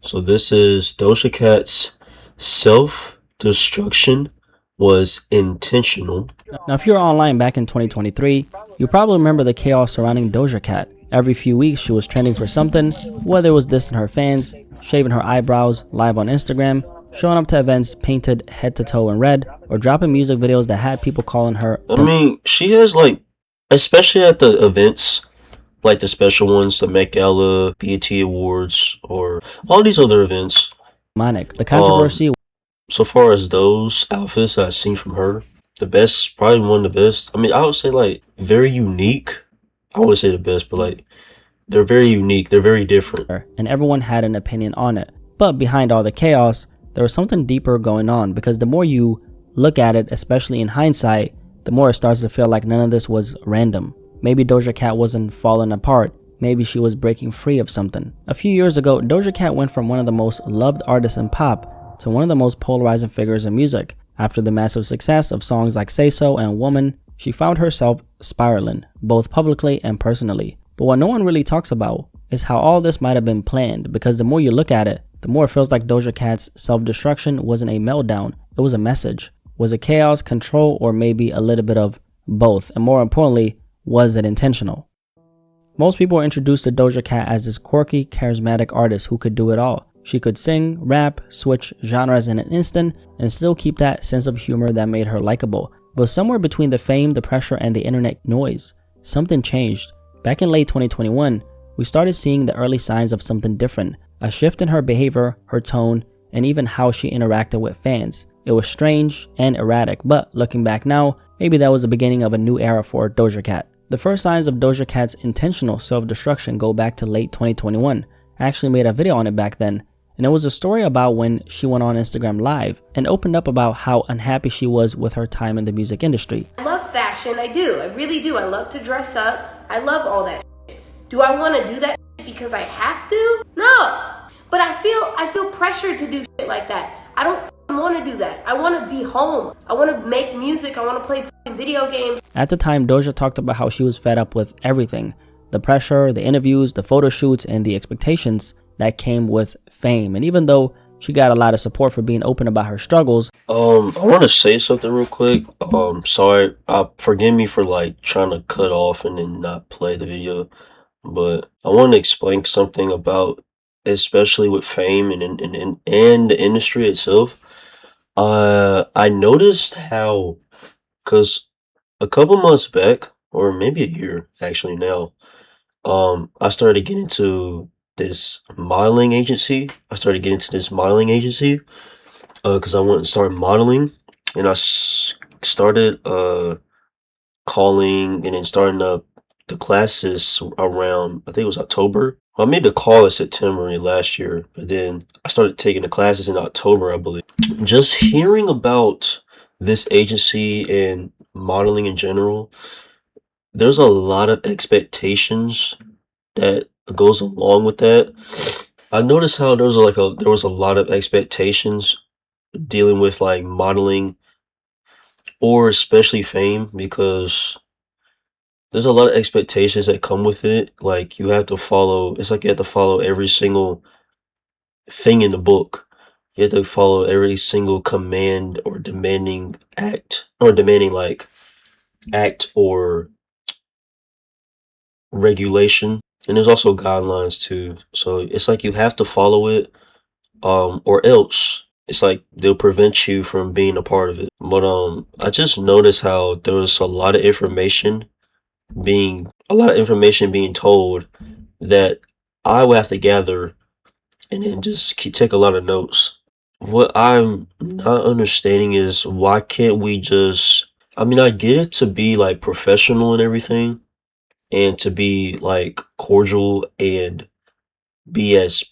So this is Doja Cat's self-destruction was intentional. Now, if you were online back in 2023, you probably remember the chaos surrounding Doja Cat. Every few weeks, she was trending for something, whether it was dissing her fans, shaving her eyebrows, live on Instagram, showing up to events painted head to toe in red, or dropping music videos that had people calling her I mean, she has like, especially at the events, like the special ones, the Met Gala, BET Awards, or all these other events. demonic. The Um, controversy so far as those outfits that I've seen from her, the best, probably one of the best. I mean, I would say like very unique. I wouldn't say the best, but like they're very unique. They're very different. and everyone had an opinion on it. But behind all the chaos, there was something deeper going on, because the more you look at it, especially in hindsight, the more it starts to feel like none of this was random. Maybe Doja Cat wasn't falling apart. Maybe she was breaking free of something. A few years ago, Doja Cat went from one of the most loved artists in pop to one of the most polarizing figures in music. After the massive success of songs like Say So and Woman, she found herself spiraling, both publicly and personally. But what no one really talks about is how all this might have been planned, because the more you look at it, the more it feels like Doja Cat's self-destruction wasn't a meltdown, it was a message. Was it chaos, control, or maybe a little bit of both? And more importantly, was it intentional? Most people were introduced to Doja Cat as this quirky, charismatic artist who could do it all. She could sing, rap, switch genres in an instant, and still keep that sense of humor that made her likable. But somewhere between the fame, the pressure, and the internet noise, something changed. Back in late 2021, we started seeing the early signs of something different, a shift in her behavior, her tone, and even how she interacted with fans. It was strange and erratic, but looking back now, maybe that was the beginning of a new era for Doja Cat. The first signs of Doja Cat's intentional self-destruction go back to late 2021. I actually made a video on it back then, and it was a story about when she went on Instagram Live and opened up about how unhappy she was with her time in the music industry. I love fashion, I do, I really do. I love to dress up, I love all that shit. Do I want to do that shit because I have to? No, but I feel pressured to do shit like that. I don't want to do that. I want to be home. I want to make music. I want to play video games. At the time, Doja talked about how she was fed up with everything. The pressure, the interviews, the photo shoots, and the expectations that came with fame. And even though she got a lot of support for being open about her struggles, I want to say something real quick. Sorry, forgive me for like trying to cut off and then not play the video, but I want to explain something about, especially with fame and the industry itself. I noticed how, cause a couple months back, or maybe a year actually now, I started getting into this modeling agency. I started getting into this modeling agency, cause I wanted to start modeling, and started calling and then starting up the classes around, I think it was October. Well, I made the call in September last year, but then I started taking the classes in October, I believe. Just hearing about this agency and modeling in general, there's a lot of expectations that goes along with that. I noticed how there was a lot of expectations dealing with like modeling or especially fame, because there's a lot of expectations that come with it. Like you have to follow, it's like you have to follow every single thing in the book. You have to follow every single command or demanding act, or demanding like act or regulation. And there's also guidelines too. So it's like you have to follow it, or else it's like they'll prevent you from being a part of it. But I just noticed how there was a lot of information being told that I would have to gather and then just take a lot of notes. What I'm not understanding is why can't we just, I mean, I get it to be like professional and everything, and to be like cordial and be as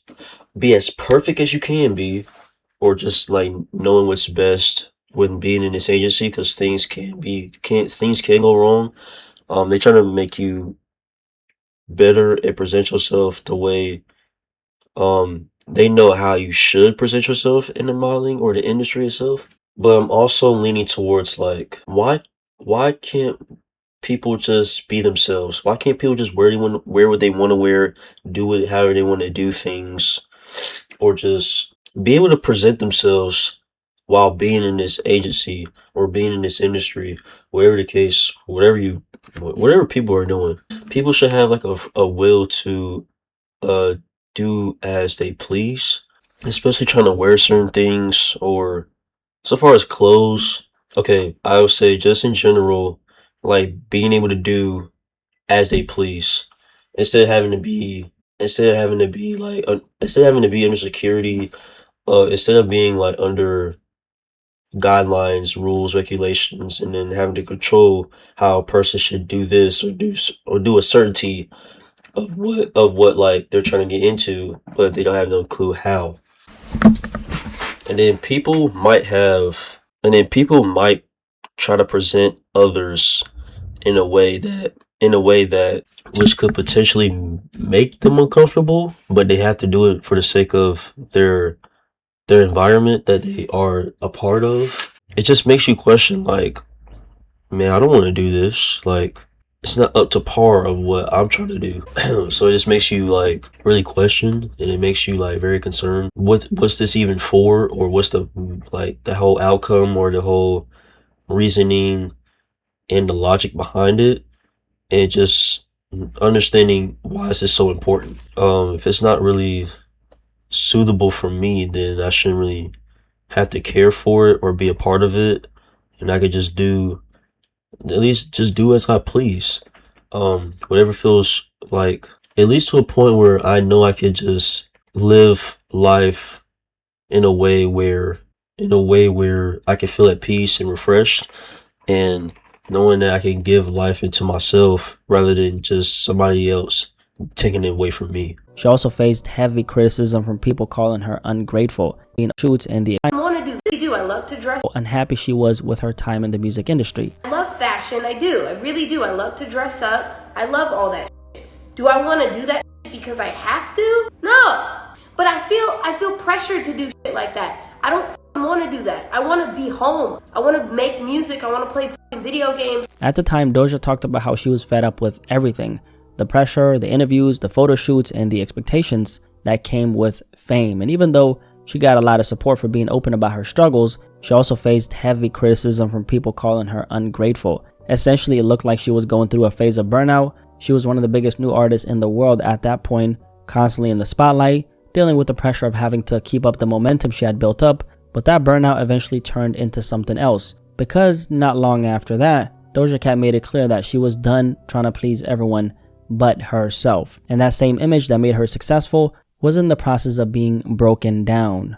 be as perfect as you can be, or just like knowing what's best when being in this agency, because things can go wrong. They try to make you better and present yourself the way they know how you should present yourself in the modeling or the industry itself. But I'm also leaning towards like, why can't people just be themselves? Why can't people just wear what they want to wear, do it however they want to do things? or just be able to present themselves while being in this agency or being in this industry, whatever the case, whatever people are doing. People should have like a will to uh do as they please, especially trying to wear certain things or so far as clothes. Okay, I would say just in general, like being able to do as they please instead of having to be instead of having to be under security, instead of being like under guidelines, rules, regulations, and then having to control how a person should do this or do a certainty of what like they're trying to get into, but they don't have no clue how. And then people might try to present others in a way that which could potentially make them uncomfortable, but they have to do it for the sake of their environment that they are a part of. It just makes you question, like, man, I don't want to do this. Like, it's not up to par of what I'm trying to do. So it just makes you like really question, and it makes you like very concerned. What's this even for, or what's the whole outcome or the whole reasoning and the logic behind it, and just understanding why is this so important. If it's not really suitable for me, then I shouldn't really have to care for it or be a part of it, and I could just do at least just do as I please. Whatever feels like, at least to a point where I know I can just live life in a way where I can feel at peace and refreshed, and knowing that I can give life into myself rather than just somebody else taking it away from me. She also faced heavy criticism from people calling her ungrateful, being shoots and the I want to do. I love to dress. unhappy she was with her time in the music industry. I love fashion. I do. I really do. I love to dress up. I love all that shit. Do I want to do that because I have to? No. But I feel pressured to do shit like that. I don't want to do that. I want to be home. I want to make music. I want to play video games. At the time, Doja talked about how she was fed up with everything. The pressure, the interviews, the photo shoots, and the expectations that came with fame. And even though she got a lot of support for being open about her struggles, she also faced heavy criticism from people calling her ungrateful. Essentially, it looked like she was going through a phase of burnout. She was one of the biggest new artists in the world at that point, constantly in the spotlight, dealing with the pressure of having to keep up the momentum she had built up. But that burnout eventually turned into something else, because not long after that, Doja Cat made it clear that she was done trying to please everyone but herself. And that same image that made her successful was in the process of being broken down.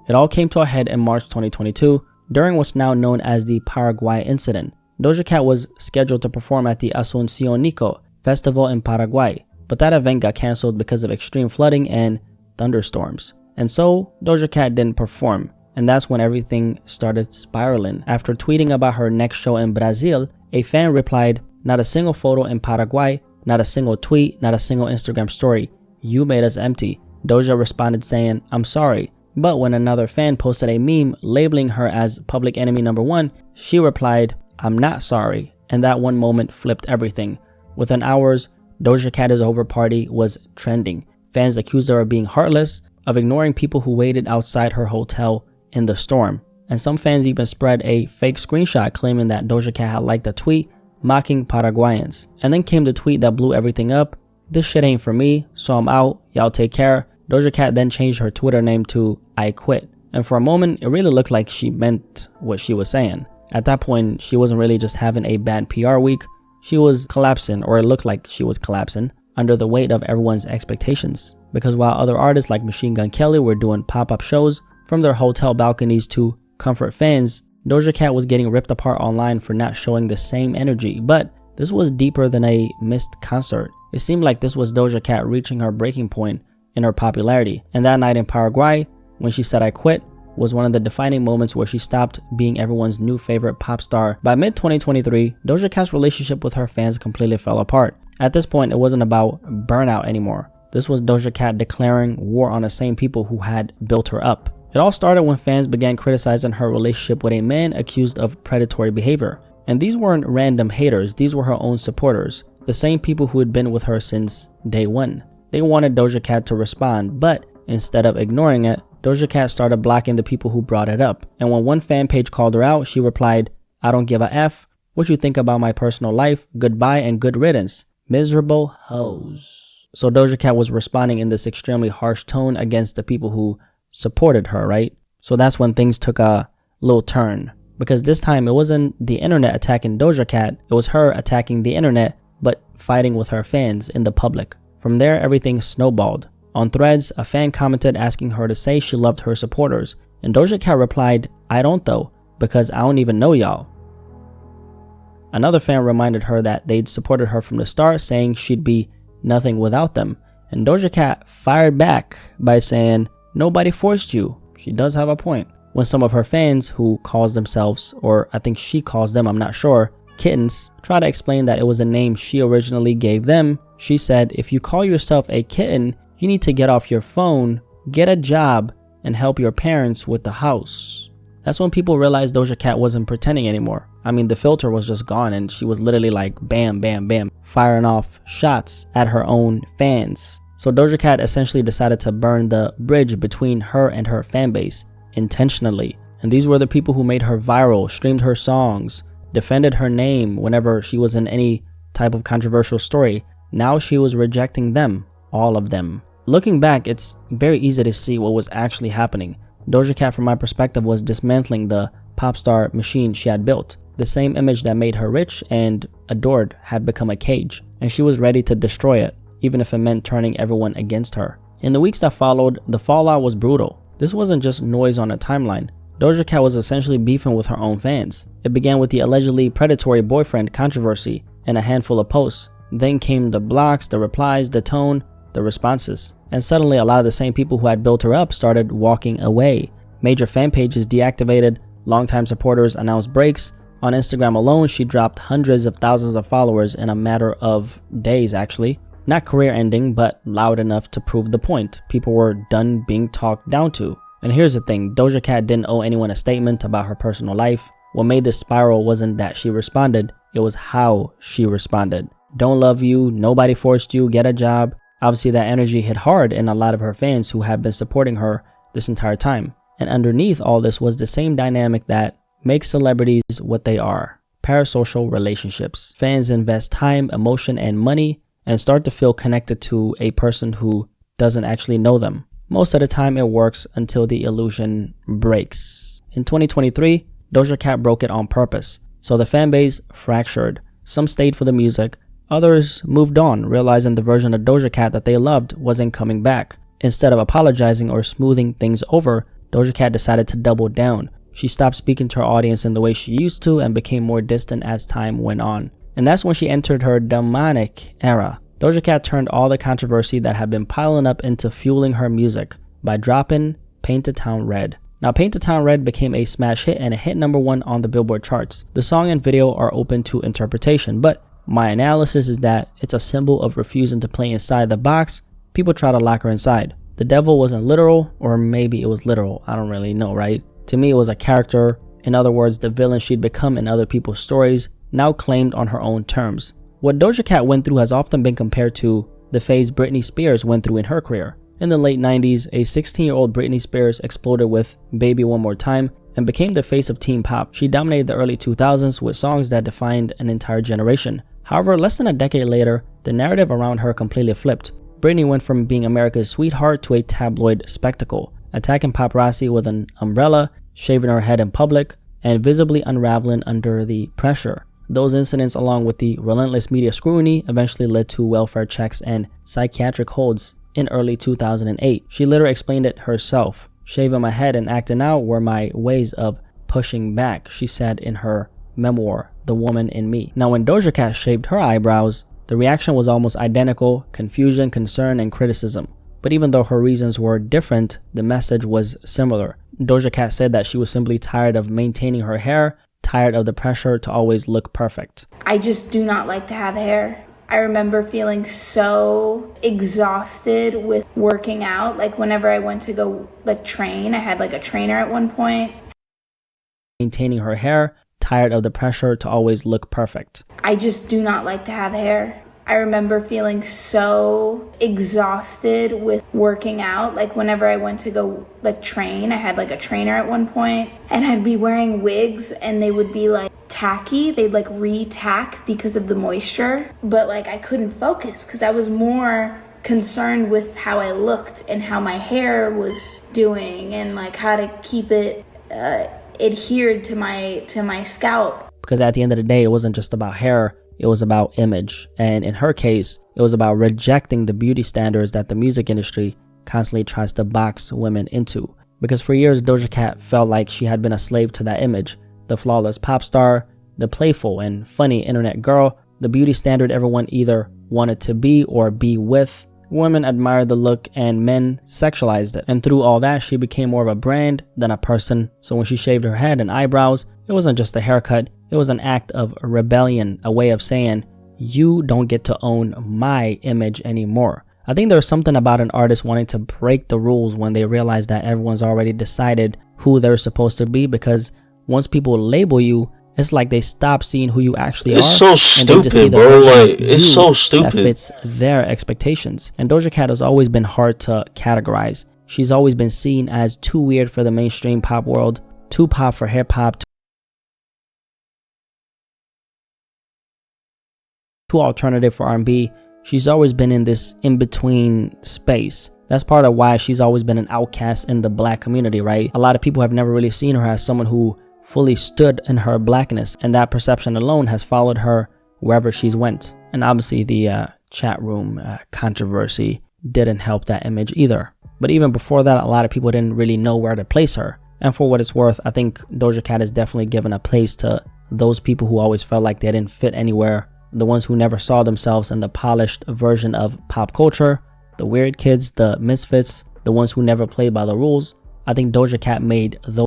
It all came to a head in March 2022 during what's now known as the Paraguay incident. Doja Cat was scheduled to perform at the Asuncionico festival in Paraguay, but that event got cancelled because of extreme flooding and thunderstorms. And so Doja Cat didn't perform, and that's when everything started spiraling. After tweeting about her next show in Brazil, a fan replied, "Not a single photo in Paraguay, not a single tweet, not a single Instagram story. You made us empty." Doja responded saying, "I'm sorry." But when another fan posted a meme labeling her as public enemy number one, she replied, "I'm not sorry." And that one moment flipped everything. Within hours, Doja Cat is Over party was trending. Fans accused her of being heartless, of ignoring people who waited outside her hotel in the storm. And some fans even spread a fake screenshot claiming that Doja Cat had liked a tweet mocking Paraguayans. And then came the tweet that blew everything up. "This shit ain't for me, so I'm out, y'all take care." Doja Cat then changed her Twitter name to "I Quit." And for a moment, it really looked like she meant what she was saying. At that point, she wasn't really just having a bad PR week. She was collapsing, or it looked like she was collapsing, under the weight of everyone's expectations. Because while other artists like Machine Gun Kelly were doing pop-up shows from their hotel balconies to comfort fans, Doja Cat was getting ripped apart online for not showing the same energy. But this was deeper than a missed concert. It seemed like this was Doja Cat reaching her breaking point in her popularity. And that night in Paraguay, when she said "I quit," was one of the defining moments where she stopped being everyone's new favorite pop star. By mid-2023, Doja Cat's relationship with her fans completely fell apart. At this point, it wasn't about burnout anymore. This was Doja Cat declaring war on the same people who had built her up. It all started when fans began criticizing her relationship with a man accused of predatory behavior. And these weren't random haters, these were her own supporters, the same people who had been with her since day one. They wanted Doja Cat to respond, but instead of ignoring it, Doja Cat started blocking the people who brought it up. And when one fan page called her out, she replied, "I don't give a F. What you think about my personal life? Goodbye and good riddance. Miserable hoes." So Doja Cat was responding in this extremely harsh tone against the people who supported her, right? So that's when things took a little turn. Because this time it wasn't the internet attacking Doja Cat, it was her attacking the internet, but fighting with her fans in the public. From there, everything snowballed. On Threads, a fan commented asking her to say she loved her supporters, and Doja Cat replied, "I don't though, because I don't even know y'all." Another fan reminded her that they'd supported her from the start, saying she'd be nothing without them, and Doja Cat fired back by saying, "Nobody forced you." She does have a point. When some of her fans, who calls themselves, or I think she calls them, I'm not sure, kittens, try to explain that it was a name she originally gave them, she said, "If you call yourself a kitten, you need to get off your phone, get a job, and help your parents with the house." That's when people realized Doja Cat wasn't pretending anymore. I mean, the filter was just gone and she was literally like bam, bam, bam, firing off shots at her own fans. So Doja Cat essentially decided to burn the bridge between her and her fan base intentionally. And these were the people who made her viral, streamed her songs, defended her name whenever she was in any type of controversial story. Now she was rejecting them. All of them. Looking back, it's very easy to see what was actually happening. Doja Cat, from my perspective, was dismantling the pop star machine she had built. The same image that made her rich and adored had become a cage, and she was ready to destroy it, even if it meant turning everyone against her. In the weeks that followed, the fallout was brutal. This wasn't just noise on a timeline. Doja Cat was essentially beefing with her own fans. It began with the allegedly predatory boyfriend controversy and a handful of posts. Then came the blocks, the replies, the tone, the responses, and suddenly a lot of the same people who had built her up started walking away. Major fan pages deactivated, longtime supporters announced breaks. On Instagram alone, she dropped hundreds of thousands of followers in a matter of days actually. Not career ending, but loud enough to prove the point. People were done being talked down to. And here's the thing, Doja Cat didn't owe anyone a statement about her personal life. What made this spiral wasn't that she responded, it was how she responded. Don't love you, nobody forced you, get a job. Obviously that energy hit hard in a lot of her fans who had been supporting her this entire time. And underneath all this was the same dynamic that makes celebrities what they are. Parasocial relationships. Fans invest time, emotion, and money and start to feel connected to a person who doesn't actually know them. Most of the time it works until the illusion breaks. In 2023, Doja Cat broke it on purpose. So the fan base fractured. Some stayed for the music. Others moved on, realizing the version of Doja Cat that they loved wasn't coming back. Instead of apologizing or smoothing things over, Doja Cat decided to double down. She stopped speaking to her audience in the way she used to and became more distant as time went on. And that's when she entered her demonic era. Doja Cat turned all the controversy that had been piling up into fueling her music by dropping Paint the Town Red. Now, Paint the Town Red became a smash hit and it hit #1 on the Billboard charts. The song and video are open to interpretation, but my analysis is that it's a symbol of refusing to play inside the box people try to lock her inside. The devil wasn't literal, or maybe it was literal, I don't really know, right? To me, it was a character. In other words, the villain she'd become in other people's stories, now claimed on her own terms. What Doja Cat went through has often been compared to the phase Britney Spears went through in her career. In the late 90s, a 16-year-old Britney Spears exploded with Baby One More Time and became the face of teen pop. She dominated the early 2000s with songs that defined an entire generation. However, less than a decade later, the narrative around her completely flipped. Britney went from being America's sweetheart to a tabloid spectacle, attacking paparazzi with an umbrella, shaving her head in public, and visibly unraveling under the pressure. Those incidents, along with the relentless media scrutiny, eventually led to welfare checks and psychiatric holds in early 2008. She later explained it herself. "Shaving my head and acting out were my ways of pushing back," she said in her memoir, The Woman in Me. Now, when Doja Cat shaved her eyebrows, the reaction was almost identical: confusion, concern, and criticism. But even though her reasons were different, the message was similar. Doja Cat said that she was simply tired of maintaining her hair, tired of the pressure to always look perfect. I just do not like to have hair. I remember feeling so exhausted with working out. Like whenever I went to go train, I had a trainer at one point. Maintaining her hair, tired of the pressure to always look perfect. I just do not like to have hair. I remember feeling so exhausted with working out. Like whenever I went to go like train, I had like a trainer at one point, and I'd be wearing wigs and they would be like tacky. They'd like re-tack because of the moisture, but like I couldn't focus because I was more concerned with how I looked and how my hair was doing and like how to keep it adhered to my scalp. Because at the end of the day, it wasn't just about hair, it was about image. And in her case, it was about rejecting the beauty standards that the music industry constantly tries to box women into. Because for years, Doja Cat felt like she had been a slave to that image. The flawless pop star, the playful and funny internet girl, the beauty standard everyone either wanted to be or be with. Women admired the look and men sexualized it. And through all that, she became more of a brand than a person. So when she shaved her head and eyebrows, it wasn't just a haircut, it was an act of rebellion, a way of saying, you don't get to own my image anymore. I think there's something about an artist wanting to break the rules when they realize that everyone's already decided who they're supposed to be, because once people label you, it's like they stop seeing who you actually are. It's so stupid, bro. Like, it's so stupid. That fits their expectations. And Doja Cat has always been hard to categorize. She's always been seen as too weird for the mainstream pop world, too pop for hip hop, too alternative for R&B. She's always been in this in-between space. That's part of why she's always been an outcast in the black community, right? A lot of people have never really seen her as someone who fully stood in her blackness, and that perception alone has followed her wherever she's went. And obviously the chat room controversy didn't help that image either. But even before that, a lot of people didn't really know where to place her. And for what it's worth, I think Doja Cat has definitely given a place to those people who always felt like they didn't fit anywhere, the ones who never saw themselves in the polished version of pop culture, the weird kids, the misfits, the ones who never played by the rules. I think Doja Cat made those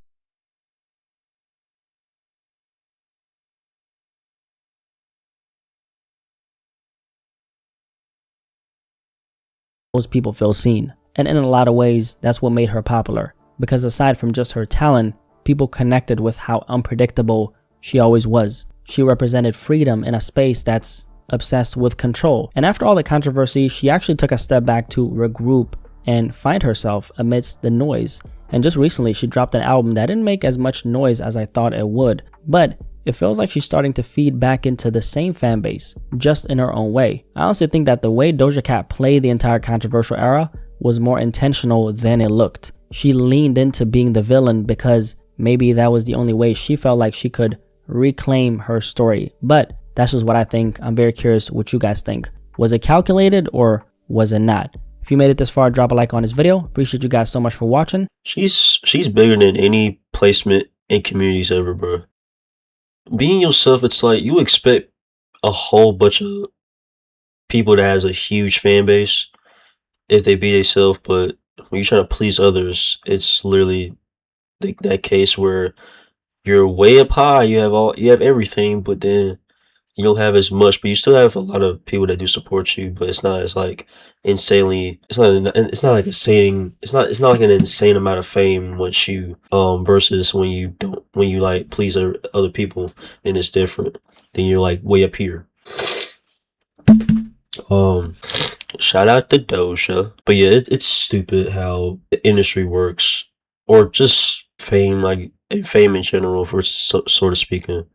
people feel seen. And in a lot of ways, that's what made her popular. Because aside from just her talent, people connected with how unpredictable she always was. She represented freedom in a space that's obsessed with control. And after all the controversy, she actually took a step back to regroup and find herself amidst the noise. And just recently, she dropped an album that didn't make as much noise as I thought it would. But it feels like she's starting to feed back into the same fan base, just in her own way. I honestly think that the way Doja Cat played the entire controversial era was more intentional than it looked. She leaned into being the villain because maybe that was the only way she felt like she could reclaim her story. But that's just what I think. I'm very curious what you guys think. Was it calculated or was it not? If you made it this far, drop a like on this video. Appreciate you guys so much for watching. She's bigger than any placement in communities ever, bro. Being yourself, it's like you expect a whole bunch of people that has a huge fan base if they be themselves, but when you're trying to please others, it's literally that case where you're way up high, you have everything, but then you don't have as much, but you still have a lot of people that do support you, but it's not as like insanely, it's not like it's not like an insane amount of fame once you versus when you like please other people, then it's different. Then you're like way up here. Shout out to Doja. But yeah, it's stupid how the industry works, or just fame, like fame in general, for sort of speaking.